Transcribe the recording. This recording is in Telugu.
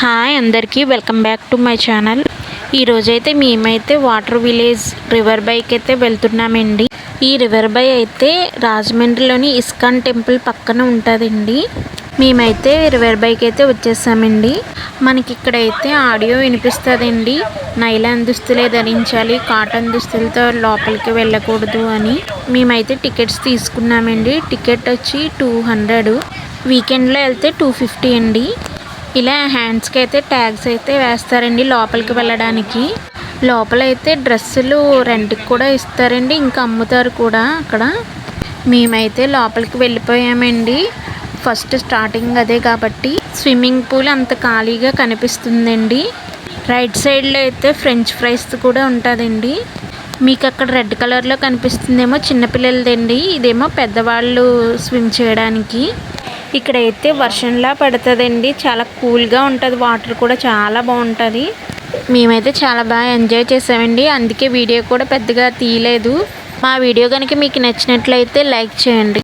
హాయ్ అందరికీ welcome back to my channel. ఈరోజైతే మేమైతే వాటర్ విలేజ్ రివర్ బైక్ అయితే వెళ్తున్నామండి. ఈ రివర్ బై అయితే రాజమండ్రిలోని ఇస్కాన్ టెంపుల్ పక్కన ఉంటుందండి. మేమైతే రివర్ బైక్ అయితే వచ్చేసామండి. మనకి ఇక్కడైతే ఆడియో వినిపిస్తుందండి. నైలాన్ దుస్తులే ధరించాలి, కాటన్ దుస్తులతో లోపలికి వెళ్ళకూడదు అని. మేమైతే టికెట్స్ తీసుకున్నామండి. టికెట్ వచ్చి 200, వీకెండ్లో వెళ్తే 250 అండి. ఇలా హ్యాండ్స్కి అయితే ట్యాగ్స్ అయితే వేస్తారండి లోపలికి వెళ్ళడానికి. లోపలైతే డ్రెస్సులు రెంట్కి కూడా ఇస్తారండి, ఇంకా అమ్ముతారు కూడా అక్కడ. మేమైతే లోపలికి వెళ్ళిపోయామండి. ఫస్ట్ స్టార్టింగ్ అదే కాబట్టి స్విమ్మింగ్ పూల్ అంత ఖాళీగా కనిపిస్తుందండి. రైట్ సైడ్లో అయితే ఫ్రెంచ్ ఫ్రైస్ కూడా ఉంటుందండి. మీకు అక్కడ రెడ్ కలర్లో కనిపిస్తుందేమో చిన్నపిల్లలదండి, ఇదేమో పెద్దవాళ్ళు స్విమ్ చేయడానికి. ఇక్కడైతే వర్షంలా పడుతుందండి, చాలా కూల్గా ఉంటుంది, వాటర్ కూడా చాలా బాగుంటుంది. మేమైతే చాలా బాగా ఎంజాయ్ చేసామండి, అందుకే వీడియో కూడా పెద్దగా తీయలేదు. మా వీడియో కనుక మీకు నచ్చినట్లయితే లైక్ చేయండి.